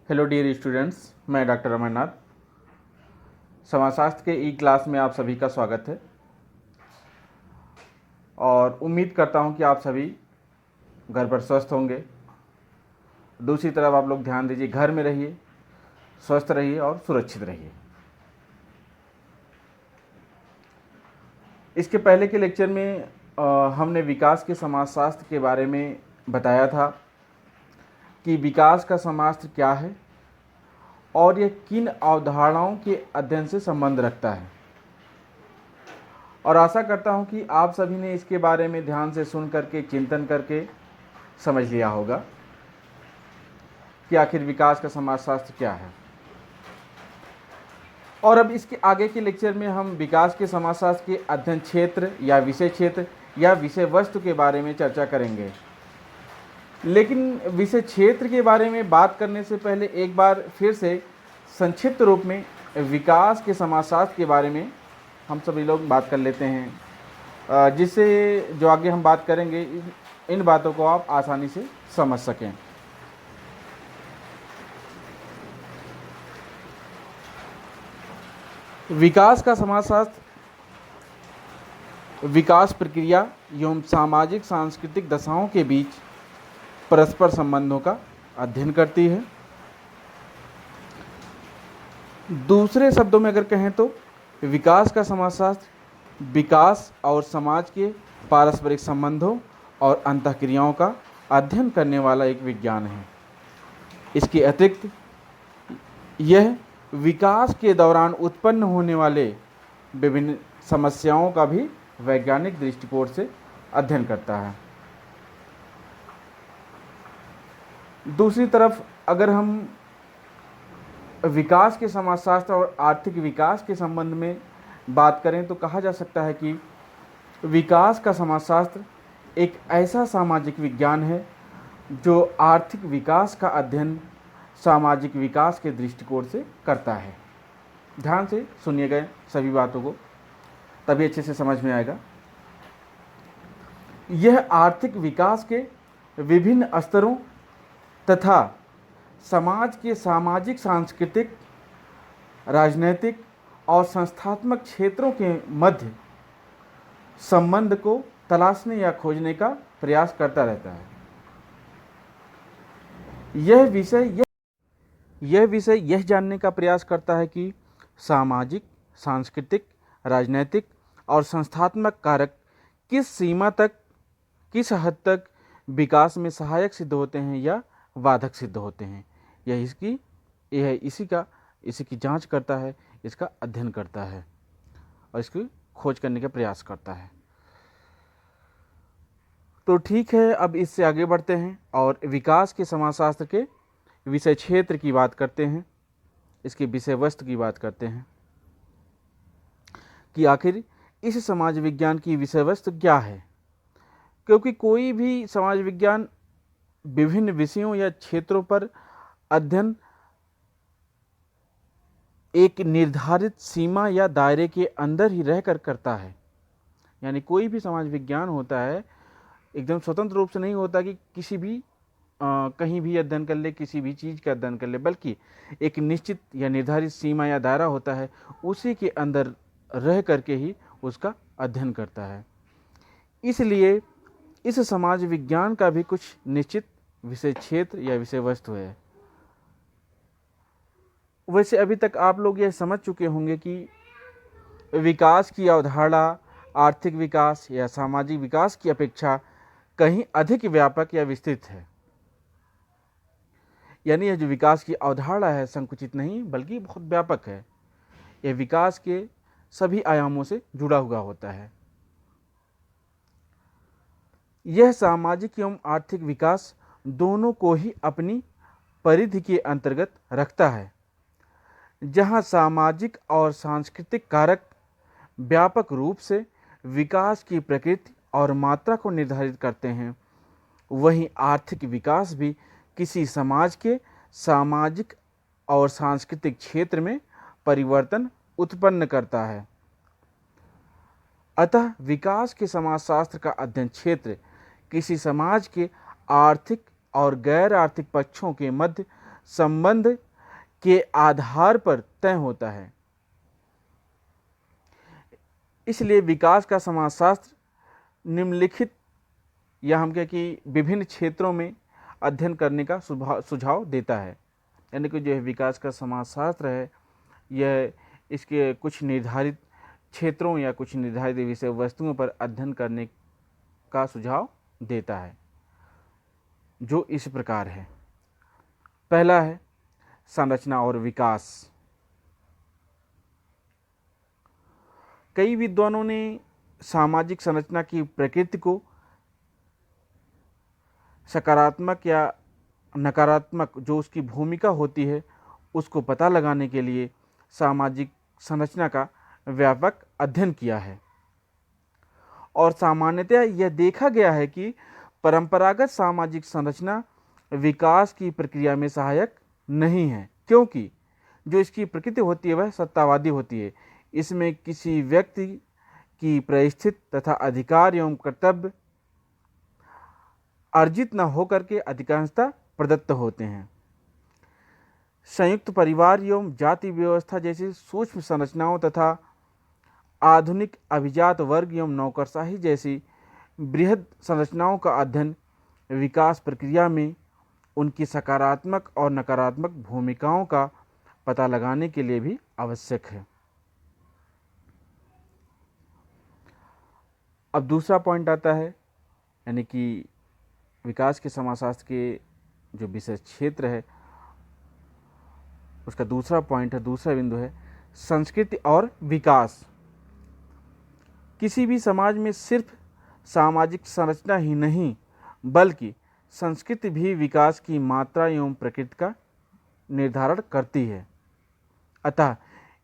Hello dear students, मैं doctor Amarnath. समाजशास्त्र के ई क्लास में आप सभी का स्वागत है और उम्मीद करता हूं कि आप सभी घर पर स्वस्थ होंगे। दूसरी तरफ आप लोग ध्यान दीजिए, घर में रहिए, स्वस्थ रहिए और सुरक्षित रहिए। इसके पहले के लेक्चर में हमने विकास के समाजशास्त्र के बारे में बताया था कि विकास का समाजशास्त्र क्या है और यह किन अवधारणाओं के अध्ययन से संबंध रखता है। और आशा करता हूं कि आप सभी ने इसके बारे में ध्यान से सुन करके, चिंतन करके समझ लिया होगा कि आखिर विकास का समाजशास्त्र क्या है। और अब इसके आगे के लेक्चर में हम विकास के समाजशास्त्र के अध्ययन क्षेत्र या विषय वस्तु के बारे में चर्चा करेंगे। लेकिन विषय क्षेत्र के बारे में बात करने से पहले एक बार फिर से संक्षिप्त रूप में विकास के समाजशास्त्र के बारे में हम सभी लोग बात कर लेते हैं, जिससे जो आगे हम बात करेंगे इन बातों को आप आसानी से समझ सकें। विकास का समाजशास्त्र विकास प्रक्रिया एवं सामाजिक सांस्कृतिक दशाओं के बीच परस्पर संबंधों का अध्ययन करती है। दूसरे शब्दों में अगर कहें तो विकास का समाजशास्त्र विकास और समाज के पारस्परिक संबंधों और अंतःक्रियाओं का अध्ययन करने वाला एक विज्ञान है। इसके अतिरिक्त यह विकास के दौरान उत्पन्न होने वाले विभिन्न समस्याओं का भी वैज्ञानिक दृष्टिकोण से अध्ययन करता है। दूसरी तरफ अगर हम विकास के समाजशास्त्र और आर्थिक विकास के संबंध में बात करें तो कहा जा सकता है कि विकास का समाजशास्त्र एक ऐसा सामाजिक विज्ञान है जो आर्थिक विकास का अध्ययन सामाजिक विकास के दृष्टिकोण से करता है। ध्यान से सुनिएगा सभी बातों को, तभी अच्छे से समझ में आएगा। यह आर्थिक विकास के विभिन्न स्तरों तथा समाज के सामाजिक, सांस्कृतिक, राजनैतिक और संस्थात्मक क्षेत्रों के मध्य संबंध को तलाशने या खोजने का प्रयास करता रहता है। यह विषय यह जानने का प्रयास करता है कि सामाजिक, सांस्कृतिक, राजनैतिक और संस्थात्मक कारक किस सीमा तक, किस हद तक विकास में सहायक सिद्ध होते हैं या बाधक सिद्ध होते हैं। यह इसी की जांच करता है, इसका अध्ययन करता है और इसकी खोज करने का प्रयास करता है। तो ठीक है, अब इससे आगे बढ़ते हैं और विकास के समाजशास्त्र के विषय क्षेत्र की बात करते हैं, इसकी विषय वस्तु की बात करते हैं कि आखिर इस समाज विज्ञान की विषय वस्तु क्या है। क्योंकि कोई भी समाज विज्ञान विभिन्न विषयों या क्षेत्रों पर अध्ययन एक निर्धारित सीमा या दायरे के अंदर ही रहकर करता है। यानी कोई भी समाज विज्ञान होता है एकदम स्वतंत्र रूप से नहीं होता कि किसी भी कहीं भी अध्ययन कर ले, किसी भी चीज़ का अध्ययन कर ले, बल्कि एक निश्चित या निर्धारित सीमा या दायरा होता है, उसी के अंदर रह करके ही उसका अध्ययन करता है। इसलिए इस समाज विज्ञान का भी कुछ निश्चित विषय क्षेत्र या विषय वस्तु है। वैसे अभी तक आप लोग यह समझ चुके होंगे कि विकास की अवधारणा आर्थिक विकास या सामाजिक विकास की अपेक्षा कहीं अधिक व्यापक या विस्तृत है। यानी यह जो विकास की अवधारणा है संकुचित नहीं बल्कि बहुत व्यापक है। यह विकास के सभी आयामों से जुड़ा हुआ होता है। यह सामाजिक एवं आर्थिक विकास दोनों को ही अपनी परिधि के अंतर्गत रखता है। जहां सामाजिक और सांस्कृतिक कारक व्यापक रूप से विकास की प्रकृति और मात्रा को निर्धारित करते हैं, वहीं आर्थिक विकास भी किसी समाज के सामाजिक और सांस्कृतिक क्षेत्र में परिवर्तन उत्पन्न करता है। अतः विकास के समाजशास्त्र का अध्ययन क्षेत्र किसी समाज के आर्थिक और गैर आर्थिक पक्षों के मध्य संबंध के आधार पर तय होता है। इसलिए विकास का समाजशास्त्र निम्नलिखित या हम कहें कि विभिन्न क्षेत्रों में अध्ययन करने का सुझाव देता है। यानी कि जो है विकास का समाजशास्त्र है, यह इसके कुछ निर्धारित क्षेत्रों या कुछ निर्धारित विषय वस्तुओं पर अध्ययन करने का सुझाव देता है, जो इस प्रकार है। पहला है संरचना और विकास। कई विद्वानों ने सामाजिक संरचना की प्रकृति को सकारात्मक या नकारात्मक जो उसकी भूमिका होती है उसको पता लगाने के लिए सामाजिक संरचना का व्यापक अध्ययन किया है। और सामान्यतः यह देखा गया है कि परंपरागत सामाजिक संरचना विकास की प्रक्रिया में सहायक नहीं है, क्योंकि जो इसकी प्रकृति होती है वह सत्तावादी होती है। इसमें किसी व्यक्ति की परिस्थिति तथा अधिकार एवं कर्तव्य अर्जित न होकर के अधिकांशतः प्रदत्त होते हैं। संयुक्त परिवार एवं जाति व्यवस्था जैसी सूक्ष्म संरचनाओं तथा आधुनिक अभिजात वर्ग एवं नौकरशाही जैसी बृहद संरचनाओं का अध्ययन विकास प्रक्रिया में उनकी सकारात्मक और नकारात्मक भूमिकाओं का पता लगाने के लिए भी आवश्यक है। अब दूसरा पॉइंट आता है, यानी कि विकास के समाजशास्त्र के जो विषय क्षेत्र है उसका दूसरा पॉइंट है, दूसरा बिंदु है संस्कृति और विकास। किसी भी समाज में सिर्फ सामाजिक संरचना ही नहीं बल्कि संस्कृति भी विकास की मात्रा एवं प्रकृति का निर्धारण करती है। अतः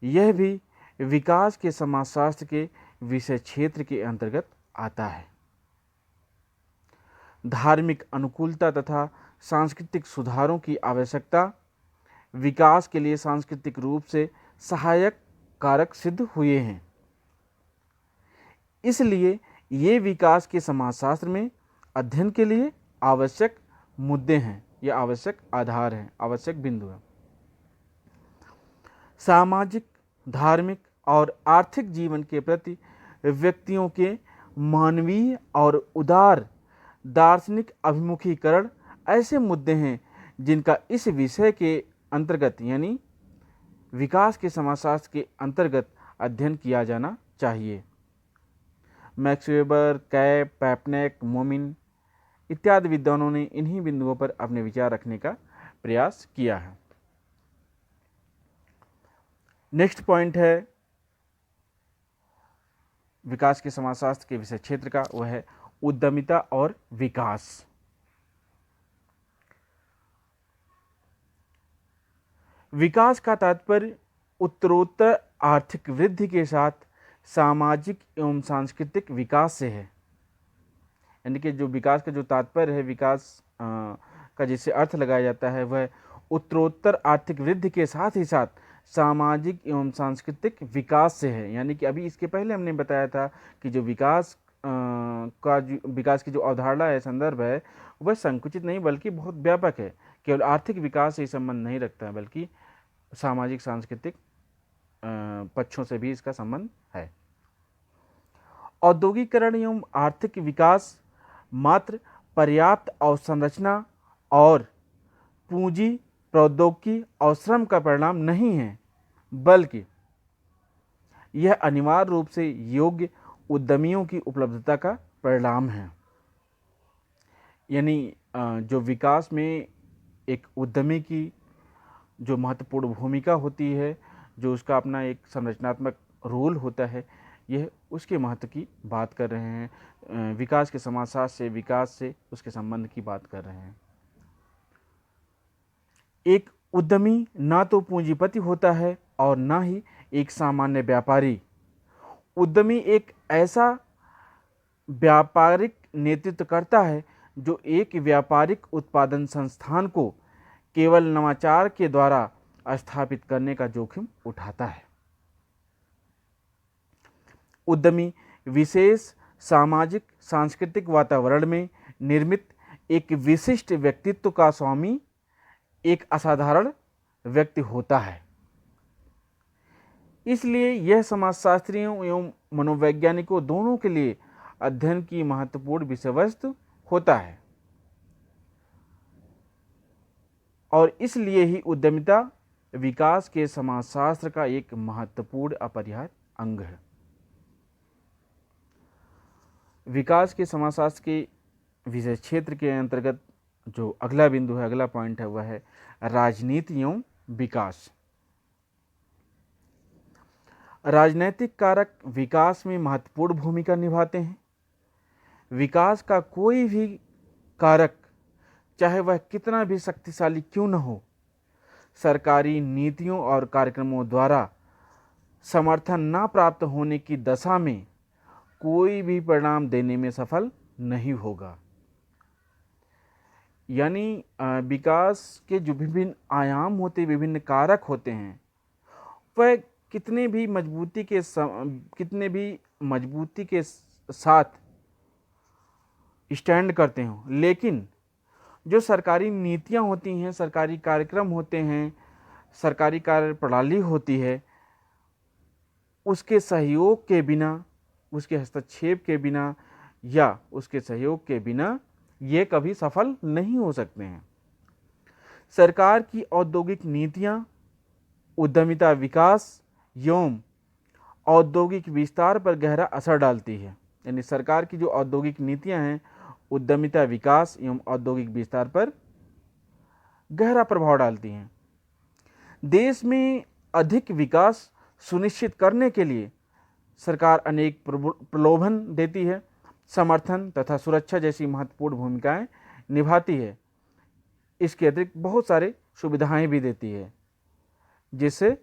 यह भी विकास के समाजशास्त्र के विषय क्षेत्र के अंतर्गत आता है। धार्मिक अनुकूलता तथा सांस्कृतिक सुधारों की आवश्यकता विकास के लिए सांस्कृतिक रूप से सहायक कारक सिद्ध हुए हैं। इसलिए ये विकास के समाजशास्त्र में अध्ययन के लिए आवश्यक मुद्दे हैं, ये आवश्यक आधार हैं, आवश्यक बिंदु हैं। सामाजिक, धार्मिक और आर्थिक जीवन के प्रति व्यक्तियों के मानवीय और उदार दार्शनिक अभिमुखीकरण ऐसे मुद्दे हैं जिनका इस विषय के अंतर्गत यानी विकास के समाजशास्त्र के अंतर्गत अध्ययन किया जाना चाहिए। मैक्स वेबर, कैप, पैपनेक, मोमिन इत्यादि विद्वानों ने इन्हीं बिंदुओं पर अपने विचार रखने का प्रयास किया है। नेक्स्ट पॉइंट है विकास के समाजशास्त्र के विषय क्षेत्र का, वह है उद्यमिता और विकास। विकास का तात्पर्य उत्तरोत्तर आर्थिक वृद्धि के साथ सामाजिक एवं सांस्कृतिक विकास से है। यानी कि जो विकास का जो तात्पर्य है, विकास का जिससे अर्थ लगाया जाता है वह उत्तरोत्तर आर्थिक वृद्धि के साथ ही साथ सामाजिक एवं सांस्कृतिक विकास से है। यानी कि अभी इसके पहले हमने बताया था कि जो विकास विकास की जो अवधारणा है, संदर्भ है, वह संकुचित नहीं बल्कि बहुत व्यापक है। केवल आर्थिक विकास से संबंध नहीं रखता है बल्कि सामाजिक सांस्कृतिक पक्षों से भी इसका संबंध है। औद्योगिकरण एवं आर्थिक विकास मात्र पर्याप्त अवसंरचना और पूंजी, प्रौद्योगिकी और श्रम का परिणाम नहीं है, बल्कि यह अनिवार्य रूप से योग्य उद्यमियों की उपलब्धता का परिणाम है। यानी जो विकास में एक उद्यमी की जो महत्वपूर्ण भूमिका होती है, जो उसका अपना एक संरचनात्मक रोल होता है, यह उसके महत्व की बात कर रहे हैं। विकास के समाजशास्त्र से, विकास से उसके संबंध की बात कर रहे हैं। एक उद्यमी ना तो पूंजीपति होता है और ना ही एक सामान्य व्यापारी। उद्यमी एक ऐसा व्यापारिक नेतृत्व करता है जो एक व्यापारिक उत्पादन संस्थान को केवल नवाचार के द्वारा स्थापित करने का जोखिम उठाता है। उद्यमी विशेष सामाजिक सांस्कृतिक वातावरण में निर्मित एक विशिष्ट व्यक्तित्व का स्वामी एक असाधारण व्यक्ति होता है। इसलिए यह समाजशास्त्रियों एवं मनोवैज्ञानिकों दोनों के लिए अध्ययन की महत्वपूर्ण विषय वस्तु होता है और इसलिए ही उद्यमिता विकास के समाजशास्त्र का एक महत्वपूर्ण अपरिहार्य अंग है। विकास के समाजशास्त्र के विषय क्षेत्र के अंतर्गत जो अगला बिंदु है, अगला पॉइंट है, वह है राजनीति एवं विकास। राजनैतिक कारक विकास में महत्वपूर्ण भूमिका निभाते हैं। विकास का कोई भी कारक, चाहे वह कितना भी शक्तिशाली क्यों न हो, सरकारी नीतियों और कार्यक्रमों द्वारा समर्थन न प्राप्त होने की दशा में कोई भी परिणाम देने में सफल नहीं होगा। यानी विकास के जो विभिन्न आयाम होते, विभिन्न कारक होते हैं, वह कितने भी मजबूती के साथ स्टैंड करते हों, लेकिन जो सरकारी नीतियां होती हैं, सरकारी कार्यक्रम होते हैं, सरकारी कार्य प्रणाली होती है, उसके सहयोग के बिना, उसके हस्तक्षेप के बिना या उसके सहयोग के बिना ये कभी सफल नहीं हो सकते हैं। सरकार की औद्योगिक नीतियां उद्यमिता विकास एवं औद्योगिक विस्तार पर गहरा असर डालती है। यानी सरकार की जो औद्योगिक नीतियां हैं, उद्यमिता विकास एवं औद्योगिक विस्तार पर गहरा प्रभाव डालती हैं। देश में अधिक विकास सुनिश्चित करने के लिए सरकार अनेक प्रलोभन देती है, समर्थन तथा सुरक्षा जैसी महत्वपूर्ण भूमिकाएं निभाती है। इसके अतिरिक्त बहुत सारे सुविधाएं भी देती है, जिससे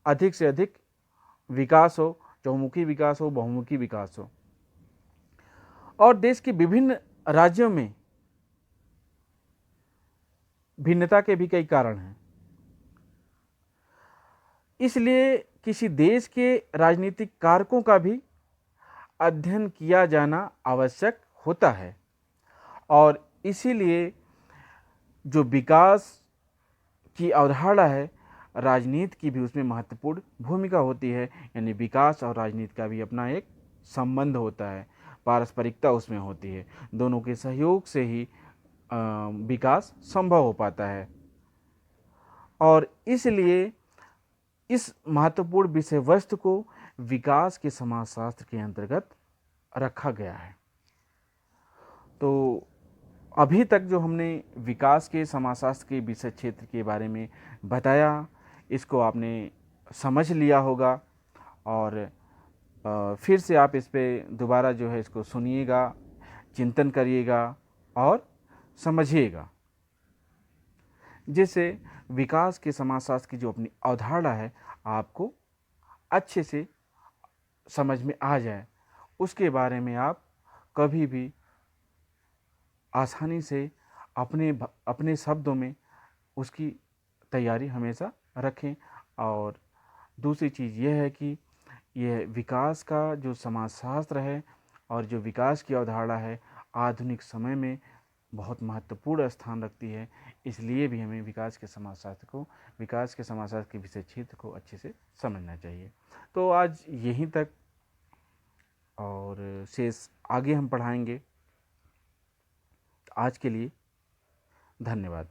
अधिक से अधिक विकास हो, चहुमुखी विकास हो, बहुमुखी विकास हो। और देश के विभिन्न राज्यों में भिन्नता के भी कई कारण हैं। इसलिए किसी देश के राजनीतिक कारकों का भी अध्ययन किया जाना आवश्यक होता है और इसीलिए जो विकास की अवधारणा है, राजनीति की भी उसमें महत्वपूर्ण भूमिका होती है। यानी विकास और राजनीति का भी अपना एक संबंध होता है, पारस्परिकता उसमें होती है। दोनों के सहयोग से ही विकास संभव हो पाता है और इसलिए इस महत्वपूर्ण विषय वस्तु को विकास के समाजशास्त्र के अंतर्गत रखा गया है। तो अभी तक जो हमने विकास के समाजशास्त्र के विषय क्षेत्र के बारे में बताया, इसको आपने समझ लिया होगा और फिर से आप इस पे दोबारा जो है इसको सुनिएगा, चिंतन करिएगा और समझिएगा, जिससे विकास के समाजशास्त्र की जो अपनी अवधारणा है आपको अच्छे से समझ में आ जाए। उसके बारे में आप कभी भी आसानी से अपने शब्दों में उसकी तैयारी हमेशा रखें। और दूसरी चीज़ यह है कि यह विकास का जो समाजशास्त्र है और जो विकास की अवधारणा है, आधुनिक समय में बहुत महत्वपूर्ण स्थान रखती है। इसलिए भी हमें विकास के समाजशास्त्र के विषय क्षेत्र को अच्छे से समझना चाहिए। तो आज यहीं तक, और शेष आगे हम पढ़ाएंगे। आज के लिए धन्यवाद।